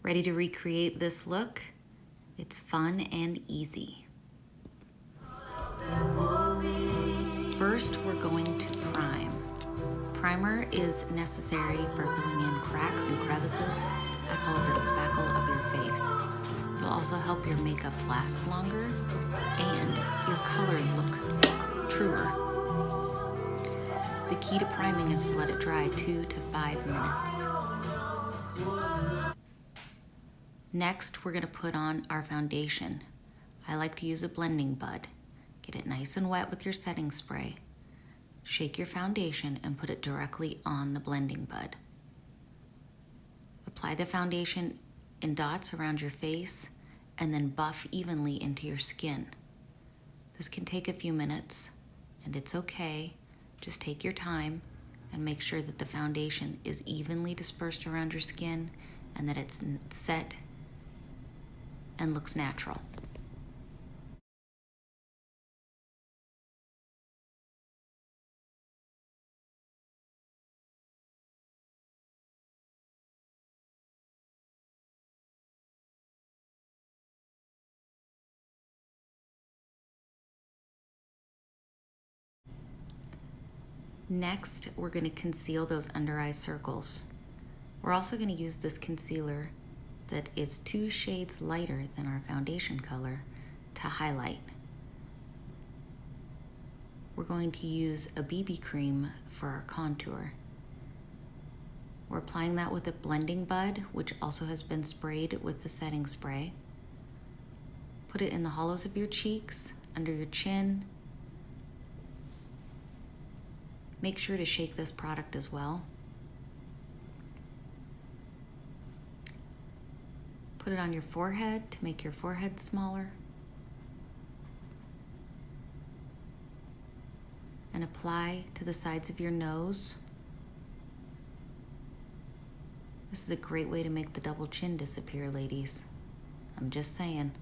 Ready to recreate this look? It's fun and easy. First, we're going to prime. Primer is necessary for filling in cracks and crevices. I call it the spackle of your face. It'll also help your makeup last longer and your color look truer. The key to priming is to let it dry 2 to 5 minutes. Next, we're going to put on our foundation. I like to use a blending bud. Get it nice and wet with your setting spray. Shake your foundation and put it directly on the blending bud. Apply the foundation in dots around your face and then buff evenly into your skin. This can take a few minutes, and it's okay. Just take your time and make sure that the foundation is evenly dispersed around your skin and that it's set and looks natural. Next, we're going to conceal those under eye circles. We're also going to use this concealer that is 2 shades lighter than our foundation color to highlight. We're going to use a BB cream for our contour. We're applying that with a blending bud, which also has been sprayed with the setting spray. Put it in the hollows of your cheeks, under your chin. Make sure to shake this product as well. Put it on your forehead to make your forehead smaller. And apply to the sides of your nose. This is a great way to make the double chin disappear, ladies. I'm just saying.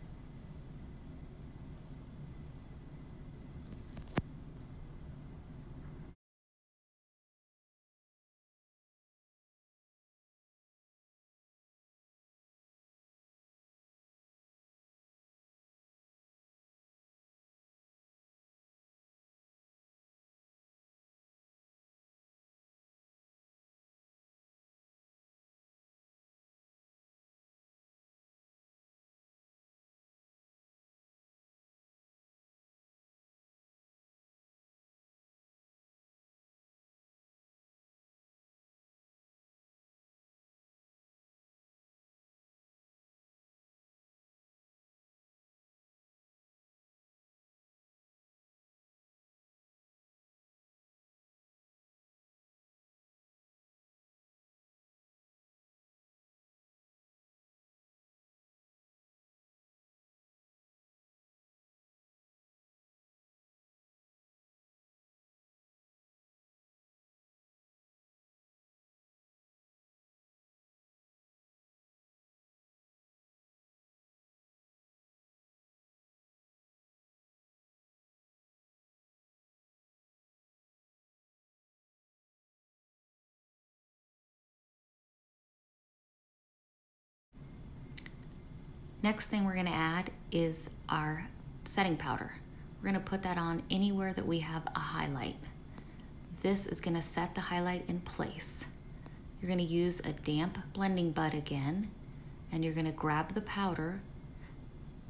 Next thing we're going to add is our setting powder. We're going to put that on anywhere that we have a highlight. This is going to set the highlight in place. You're going to use a damp blending bud again, and you're going to grab the powder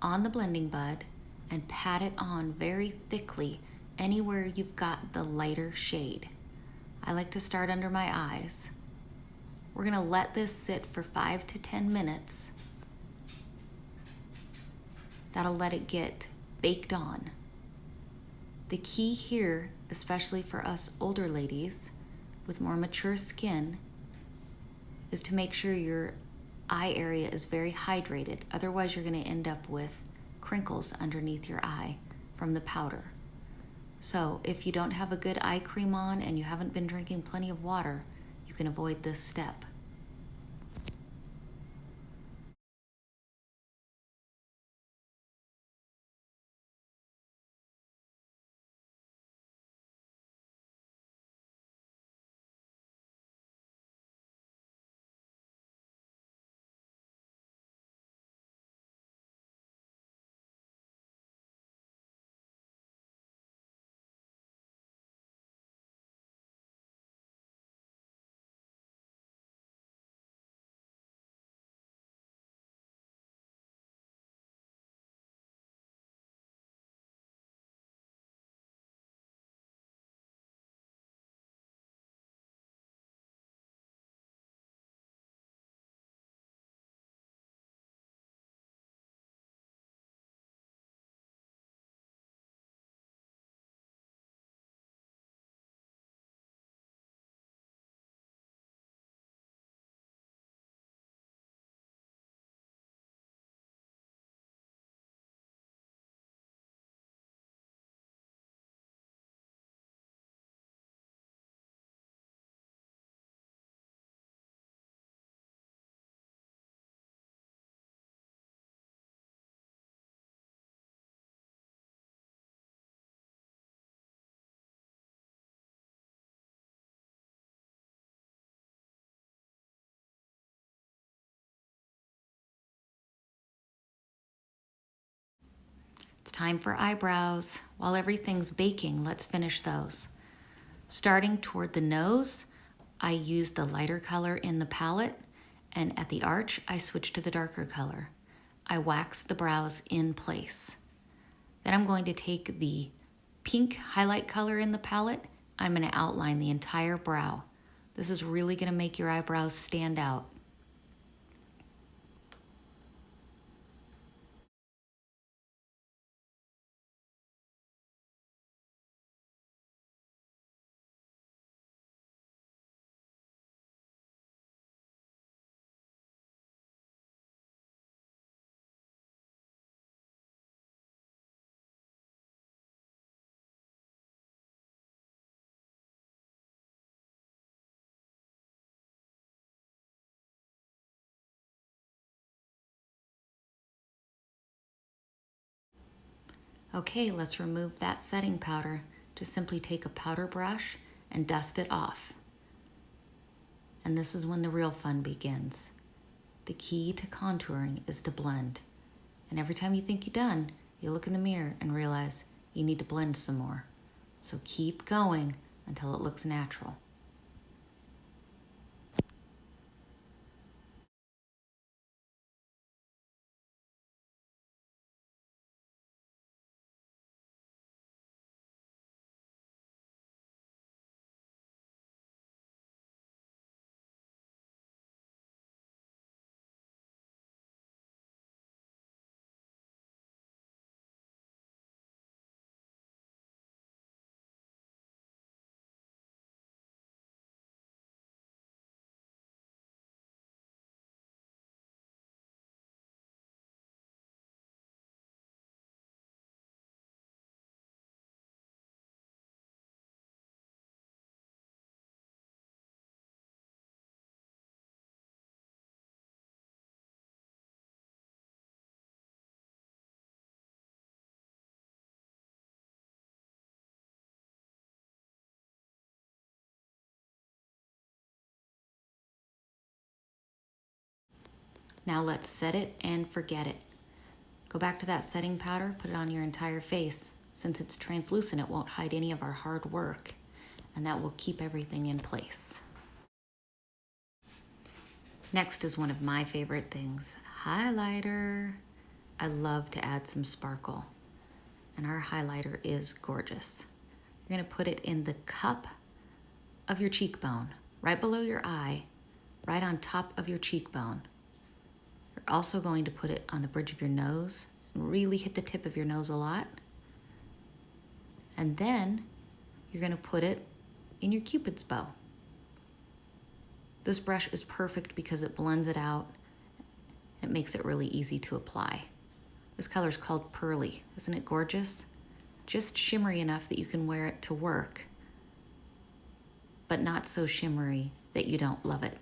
on the blending bud and pat it on very thickly anywhere you've got the lighter shade. I like to start under my eyes. We're going to let this sit for 5 to 10 minutes. That'll let it get baked on. The key here, especially for us older ladies with more mature skin, is to make sure your eye area is very hydrated. Otherwise, you're going to end up with crinkles underneath your eye from the powder. So if you don't have a good eye cream on and you haven't been drinking plenty of water, you can avoid this step. It's time for eyebrows. While everything's baking, let's finish those. Starting toward the nose, I use the lighter color in the palette, and at the arch, I switch to the darker color. I wax the brows in place. Then I'm going to take the pink highlight color in the palette. I'm going to outline the entire brow. This is really going to make your eyebrows stand out. Okay, let's remove that setting powder. Just simply take a powder brush and dust it off. And this is when the real fun begins. The key to contouring is to blend. And every time you think you're done, you look in the mirror and realize you need to blend some more. So keep going until it looks natural. Now let's set it and forget it. Go back to that setting powder, put it on your entire face. Since it's translucent, it won't hide any of our hard work, and that will keep everything in place. Next is one of my favorite things, highlighter. I love to add some sparkle, and our highlighter is gorgeous. You're gonna put it in the cup of your cheekbone, right below your eye, right on top of your cheekbone. You're also going to put it on the bridge of your nose, and really hit the tip of your nose a lot. And then you're gonna put it in your Cupid's bow. This brush is perfect because it blends it out. It makes it really easy to apply. This color is called Pearly. Isn't it gorgeous? Just shimmery enough that you can wear it to work, but not so shimmery that you don't love it.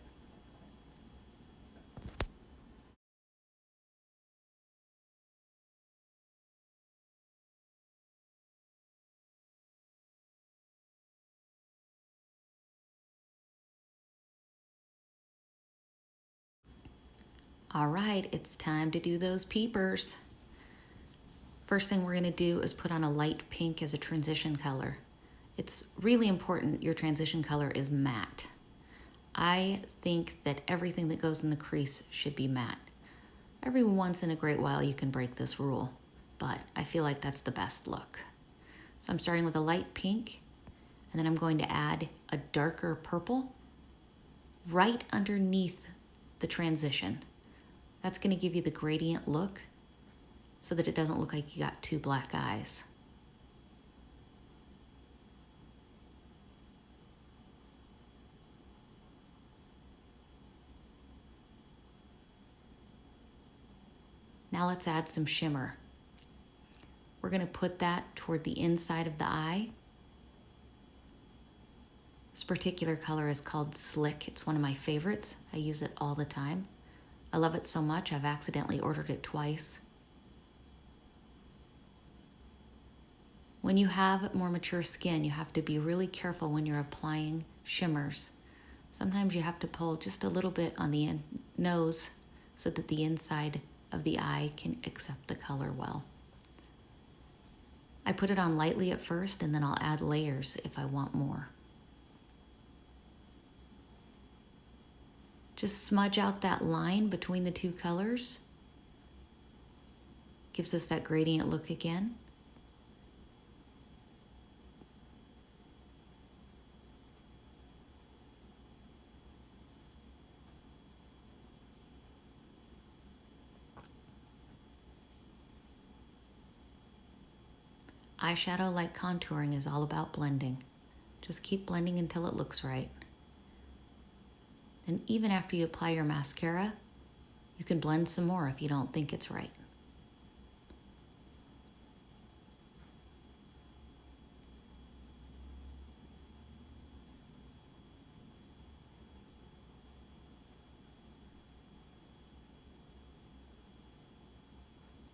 All right, it's time to do those peepers. First thing we're gonna do is put on a light pink as a transition color. It's really important your transition color is matte. I think that everything that goes in the crease should be matte. Every once in a great while you can break this rule, but I feel like that's the best look. So I'm starting with a light pink, and then I'm going to add a darker purple right underneath the transition. That's gonna give you the gradient look so that it doesn't look like you got two black eyes. Now let's add some shimmer. We're gonna put that toward the inside of the eye. This particular color is called Slick. It's one of my favorites. I use it all the time. I love it so much, I've accidentally ordered it twice. When you have more mature skin, you have to be really careful when you're applying shimmers. Sometimes you have to pull just a little bit on the nose so that the inside of the eye can accept the color well. I put it on lightly at first and then I'll add layers if I want more. Just smudge out that line between the two colors. Gives us that gradient look again. Eyeshadow, like contouring, is all about blending. Just keep blending until it looks right. And even after you apply your mascara, you can blend some more if you don't think it's right.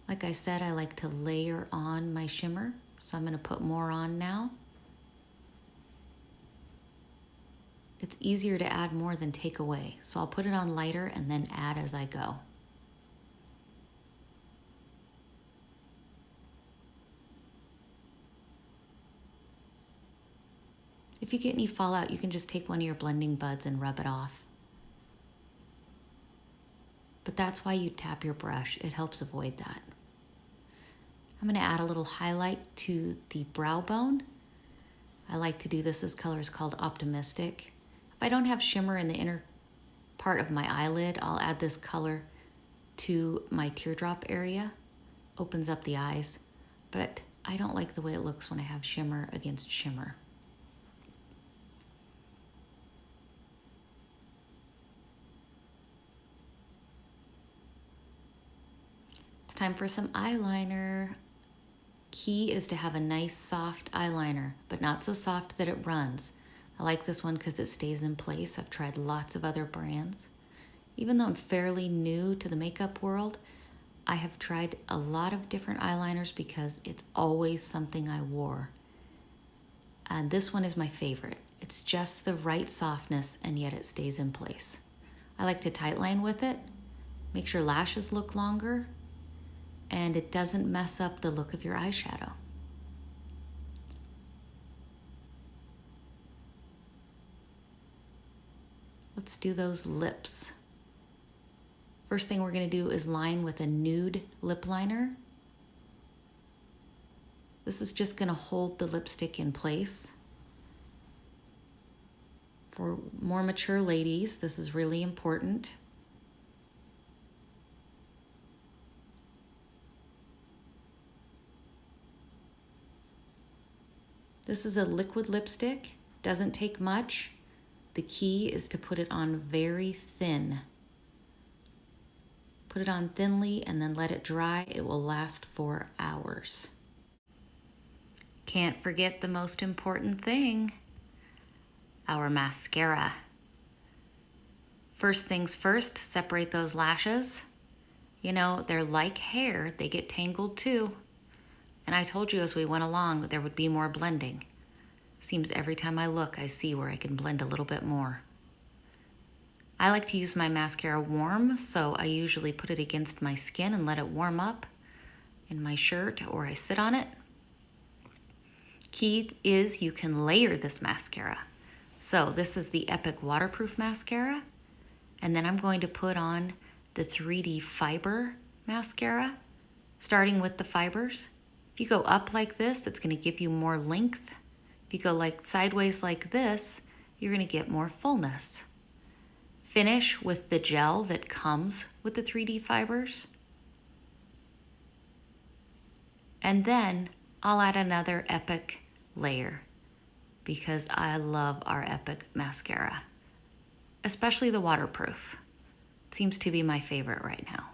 Like I said, I like to layer on my shimmer, so I'm going to put more on now. It's easier to add more than take away, so I'll put it on lighter and then add as I go. If you get any fallout, you can just take one of your blending buds and rub it off. But that's why you tap your brush. It helps avoid that. I'm going to add a little highlight to the brow bone. I like to do this color is called Optimistic. If I don't have shimmer in the inner part of my eyelid, I'll add this color to my teardrop area. Opens up the eyes, but I don't like the way it looks when I have shimmer against shimmer. It's time for some eyeliner. Key is to have a nice soft eyeliner, but not so soft that it runs. I like this one because it stays in place. I've tried lots of other brands. Even though I'm fairly new to the makeup world, I have tried a lot of different eyeliners because it's always something I wore. And this one is my favorite. It's just the right softness and yet it stays in place. I like to tightline with it, makes your lashes look longer, and it doesn't mess up the look of your eyeshadow. Let's do those lips. First thing we're going to do is line with a nude lip liner. This is just going to hold the lipstick in place. For more mature ladies, this is really important. This is a liquid lipstick, doesn't take much. The key is to put it on very thin. Put it on thinly and then let it dry. It will last for hours. Can't forget the most important thing, our mascara. First things first, separate those lashes. You know, they're like hair, they get tangled too. And I told you as we went along there would be more blending. Seems every time I look, I see where I can blend a little bit more. I like to use my mascara warm, so I usually put it against my skin and let it warm up in my shirt, or I sit on it. Key is you can layer this mascara. So this is the Epic Waterproof Mascara, and then I'm going to put on the 3D Fiber Mascara, starting with the fibers. If you go up like this, it's going to give you more length. If you go like sideways like this, you're going to get more fullness. Finish with the gel that comes with the 3D fibers. And then I'll add another Epic layer because I love our Epic mascara, especially the waterproof. It seems to be my favorite right now.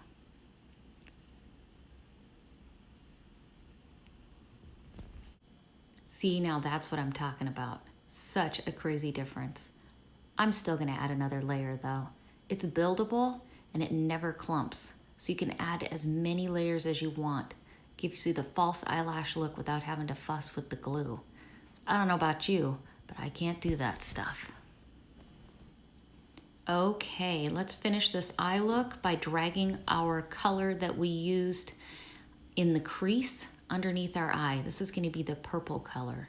See, now that's what I'm talking about. Such a crazy difference. I'm still gonna add another layer though. It's buildable and it never clumps. So you can add as many layers as you want. Gives you the false eyelash look without having to fuss with the glue. I don't know about you, but I can't do that stuff. Okay, let's finish this eye look by dragging our color that we used in the crease underneath our eye. This is going to be the purple color.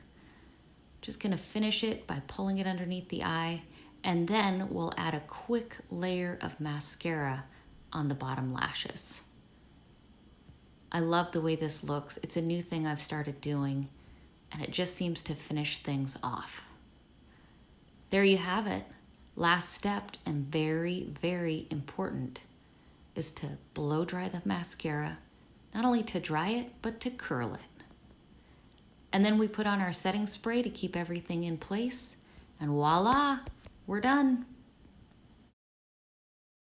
Just going to finish it by pulling it underneath the eye, and then we'll add a quick layer of mascara on the bottom lashes. I love the way this looks. It's a new thing I've started doing, and it just seems to finish things off. There you have it. Last step, and very, very important, is to blow dry the mascara, not only to dry it, but to curl it. And then we put on our setting spray to keep everything in place, and voila, we're done.